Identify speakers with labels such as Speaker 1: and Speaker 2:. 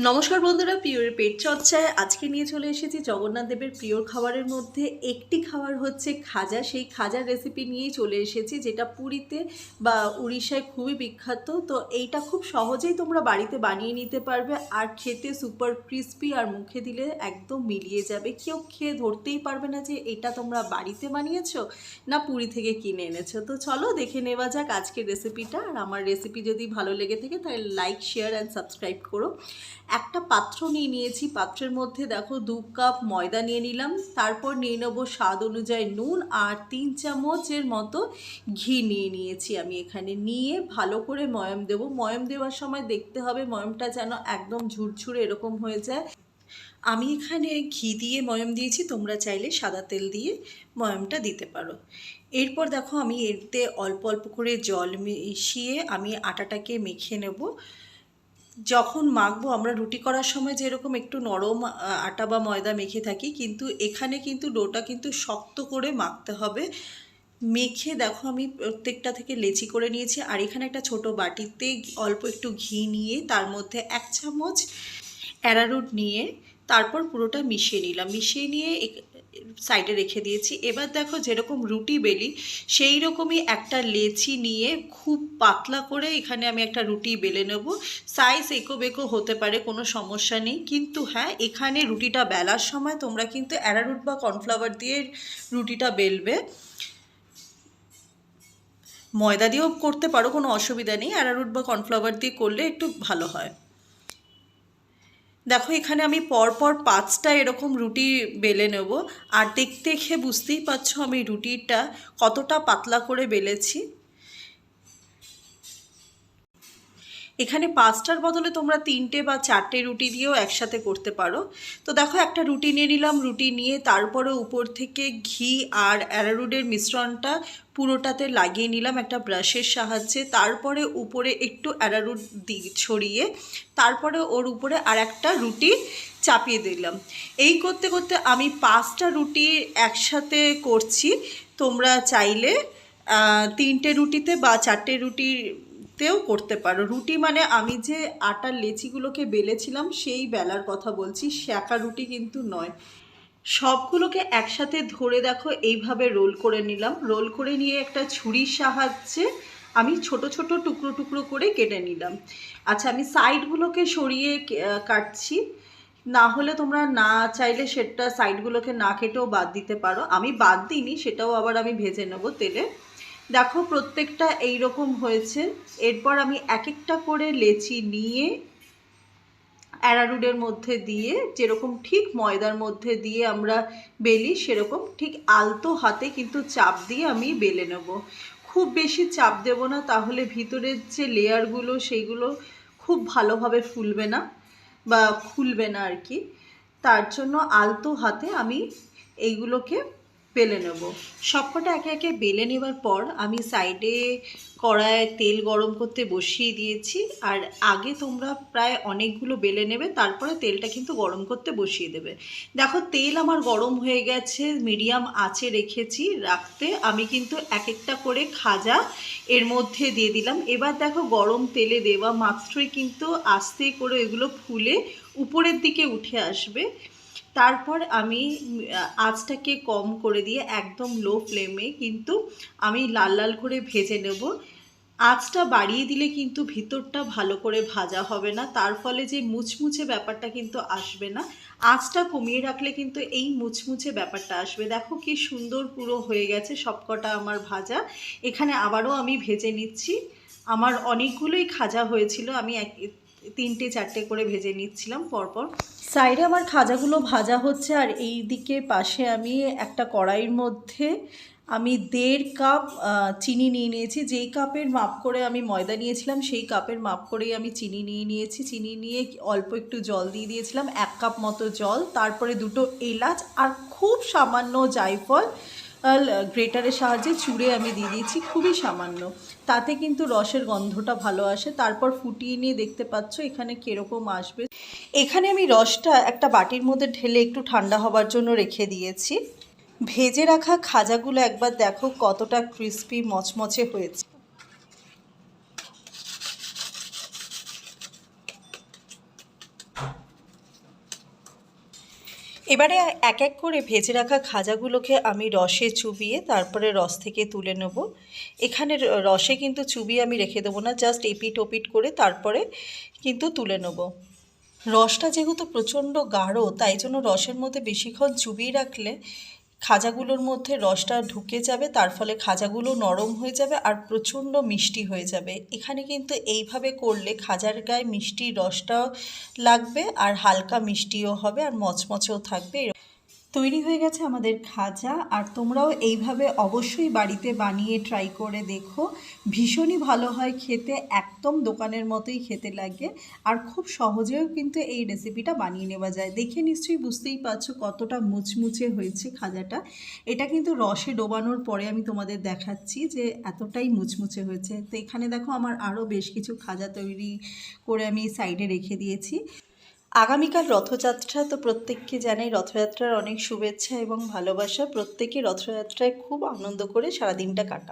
Speaker 1: নমস্কার বন্ধুরা, পিওরের পেট চর্চায় আজকে নিয়ে চলে এসেছি জগন্নাথ দেবের প্রিয় খাবারের মধ্যে একটি খাবার হচ্ছে খাজা। সেই খাজার রেসিপি নিয়েই চলে এসেছি, যেটা পুরীতে বা উড়িষ্যায় খুবই বিখ্যাত। তো এইটা খুব সহজেই তোমরা বাড়িতে বানিয়ে নিতে পারবে, আর খেতে সুপার ক্রিস্পি, আর মুখে দিলে একদম মিলিয়ে যাবে। কেউ খেয়ে ধরতেই পারবে না যে এটা তোমরা বাড়িতে বানিয়েছো না পুরী থেকে কিনে এনেছো। তো চলো দেখে নেওয়া যাক আজকের রেসিপিটা। আর আমার রেসিপি যদি ভালো লেগে থাকে তাহলে লাইক, শেয়ার অ্যান্ড সাবস্ক্রাইব করো। একটা পাত্র নিয়েছি, পাত্রের মধ্যে দেখো 2 কাপ ময়দা নিয়ে নিলাম, তারপর নিয়ে নেব স্বাদ অনুযায়ী নুন, আর 3 চামচের মতো ঘি নিয়েছি আমি এখানে। নিয়ে ভালো করে ময়াম দেবো। ময়াম দেওয়ার সময় দেখতে হবে ময়ামটা যেন একদম ঝুরঝুরে এরকম হয়ে যায়। আমি এখানে ঘি দিয়ে ময়াম দিয়েছি, তোমরা চাইলে সাদা তেল দিয়ে ময়ামটা দিতে পারো। এরপর দেখো আমি এতে অল্প অল্প করে জল মিশিয়ে আমি আটাটাকে মেখে নেব। যখন মাখবো আমরা রুটি করার সময় যেরকম একটু নরম আটা বা ময়দা মেখে থাকি, কিন্তু এখানে কিন্তু ডোটা কিন্তু শক্ত করে মাখতে হবে। মেখে দেখো আমি প্রত্যেকটা থেকে লেচি করে নিয়েছি। আর এখানে একটা ছোট বাটিতে অল্প একটু ঘি নিয়ে তার মধ্যে 1 চামচ অ্যারারুট নিয়ে তারপর পুরোটা মিশিয়ে নিলাম। মিশিয়ে নিয়ে সাইডে রেখে দিয়েছি। এবার দেখো যেরকম রুটি বেলি সেই রকমই একটা লেচি নিয়ে খুব পাতলা করে এখানে আমি একটা রুটি বেলে নেব। সাইজ এঁকো বেঁকো হতে পারে, কোনো সমস্যা নেই, কিন্তু হ্যাঁ এখানে রুটিটা বেলার সময় তোমরা কিন্তু অ্যারারুট বা কর্নফ্লাওয়ার দিয়ে রুটিটা বেলবে। ময়দা দিয়েও করতে পারো, কোনো অসুবিধা নেই, অ্যারারুট বা কর্নফ্লাওয়ার দিয়ে করলে একটু ভালো হয়। দেখো এখানে আমি পরপর 5টা এরকম রুটি বেলে নেব। আর দেখে বুঝতেই পারছো আমি রুটিটা কতটা পাতলা করে বেলেছি। এখানে 5টার বদলে তোমরা 3টে বা 4টে রুটি দিয়েও একসাথে করতে পারো। তো দেখো একটা রুটি নিয়ে নিলাম। রুটি নিয়ে তারপরে উপর থেকে ঘি আর অ্যারারুটের মিশ্রণটা পুরোটাতে লাগিয়ে নিলাম একটা ব্রাশের সাহায্যে। তারপরে উপরে একটু অ্যারারুট ছড়িয়ে তারপরে ওর উপরে আর একটা রুটি চাপিয়ে দিলাম। এই করতে করতে আমি 5টা রুটি একসাথে করছি। তোমরা চাইলে 3টে রুটিতে বা 4টে রুটিতেও করতে পারো। রুটি মানে আমি যে আটার লেচিগুলোকে বেলেছিলাম সেই বেলার কথা বলছি, সেঁকা রুটি কিন্তু নয়। সবগুলোকে একসাথে ধরে দেখো এইভাবে রোল করে নিলাম। রোল করে নিয়ে একটা ছুরির সাহায্যে আমি ছোট ছোট টুকরো টুকরো করে কেটে নিলাম। আচ্ছা, আমি সাইডগুলোকে সরিয়ে কাটছি, না হলে তোমরা না চাইলে সেটা সাইডগুলোকে না কেটেও বাদ দিতে পারো। আমি বাদ দিইনি, সেটাও আবার আমি ভেজে নেব তেলে। দেখো প্রত্যেকটা এই রকম হয়েছে। এরপর আমি এক একটা করে লেচি নিয়ে অ্যারারুটের মধ্যে দিয়ে, যেরকম ঠিক ময়দার মধ্যে দিয়ে আমরা বেলি সেরকম ঠিক আলতো হাতে কিন্তু চাপ দিয়ে আমি বেলে নেব। খুব বেশি চাপ দেব না, তাহলে ভিতরের যে লেয়ারগুলো সেইগুলো খুব ভালোভাবে ফুলবে না বা খুলবে না আর কি। তার জন্য আলতো হাতে আমি এইগুলোকে বেলে নেব। সবকটা একে একে বেলে নেবার পর আমি সাইডে কড়ায় তেল গরম করতে বসিয়ে দিয়েছি। আর আগে তোমরা প্রায় অনেকগুলো বেলে নেবে, তারপরে তেলটা কিন্তু গরম করতে বসিয়ে দেবে। দেখো তেল আমার গরম হয়ে গেছে, মিডিয়াম আঁচে রেখেছি রাখতে। আমি কিন্তু এক একটা করে খাজা এর মধ্যে দিয়ে দিলাম। এবার দেখো গরম তেলে দেওয়া মাত্রই কিন্তু আস্তে করে এগুলো ফুলে উপরের দিকে উঠে আসবে। তারপর আমি আঁচটাকে কম করে দিয়ে একদম লো ফ্লেমে কিন্তু আমি লাল লাল করে ভেজে নেব। আঁচটা বাড়িয়ে দিলে কিন্তু ভিতরটা ভালো করে ভাজা হবে না, তার ফলে যে মুচমুচে ব্যাপারটা কিন্তু আসবে না। আঁচটা কমিয়ে রাখলে কিন্তু এই মুচমুচে ব্যাপারটা আসবে। দেখো কি সুন্দর পুরো হয়ে গেছে সবকটা আমার ভাজা। এখানে আবারও আমি ভেজে নিচ্ছি। আমার অনেকগুলোই খাজা হয়েছিল, আমি 3টে 4টে করে ভেজে নিচ্ছিলাম পরপর। সাইডে আমার খাজাগুলো ভাজা হচ্ছে, আর এই দিকে পাশে আমি একটা কড়াইয়ের মধ্যে আমি 1.5 কাপ চিনি নিয়েছি। যেই কাপের মাপ করে আমি ময়দা নিয়েছিলাম সেই কাপের মাপ করেই আমি চিনি নিয়েছি। চিনি নিয়ে অল্প একটু জল দিয়ে দিয়েছিলাম, 1 কাপ মতো জল। তারপরে 2টো এলাচ আর খুব সামান্য জায়ফল গ্রেটারের সাহায্যে চুড়ে আমি দিয়ে দিয়েছি, খুবই সামান্য। তাতে কিন্তু রসের গন্ধটা ভালো আসে। তারপর ফুটিয়ে নিয়ে দেখতে পাচ্ছ এখানে কীরকম আসবে। এখানে আমি রসটা একটা বাটির মধ্যে ঢেলে একটু ঠান্ডা হবার জন্য রেখে দিয়েছি। ভেজে রাখা খাজাগুলো একবার দেখো কতটা ক্রিস্পি মচমচে হয়েছে। এবারে এক এক করে ভেজে রাখা খাজাগুলোকে আমি রসে চুবিয়ে তারপরে রস থেকে তুলে নেব। এখানে রসে কিন্তু চুবিয়ে আমি রেখে দেবো না, জাস্ট এপিট ওপিট করে তারপরে কিন্তু তুলে নেব। রসটা যেহেতু প্রচণ্ড গাঢ়, তাই জন্য রসের মধ্যে বেশিক্ষণ চুবিয়ে রাখলে খাজাগুলোর মধ্যে রসটা ঢুকে যাবে, তার ফলে খাজাগুলো নরম হয়ে যাবে আর প্রচণ্ড মিষ্টি হয়ে যাবে। এখানে কিন্তু এইভাবে করলে খাজার গায়ে মিষ্টির রসটাও লাগবে আর হালকা মিষ্টিও হবে আর মচমচেও থাকবে। তৈরি হয়ে গেছে আমাদের খাজা, আর তোমরাও এইভাবে অবশ্যই বাড়িতে বানিয়ে ট্রাই করে দেখো। ভীষণই ভালো হয় খেতে, একদম দোকানের মতোই খেতে লাগে আর খুব সহজেও কিন্তু এই রেসিপিটা বানিয়ে নেওয়া যায়। দেখে নিশ্চয়ই বুঝতেই পারছো কতটা মুচমুচে হয়েছে খাজাটা। এটা কিন্তু রসে ডোবানোর পরে আমি তোমাদের দেখাচ্ছি যে এতটাই মুচমুচে হয়েছে। তো এখানে দেখো আমার আরও বেশ কিছু খাজা তৈরি করে আমি সাইডে রেখে দিয়েছি। আগামীকাল রথযাত্রা, তো প্রত্যেককে জানাই রথযাত্রার অনেক শুভেচ্ছা এবং ভালোবাসা। প্রত্যেকে রথযাত্রায় খুব আনন্দ করে সারাদিনটা কাটাও।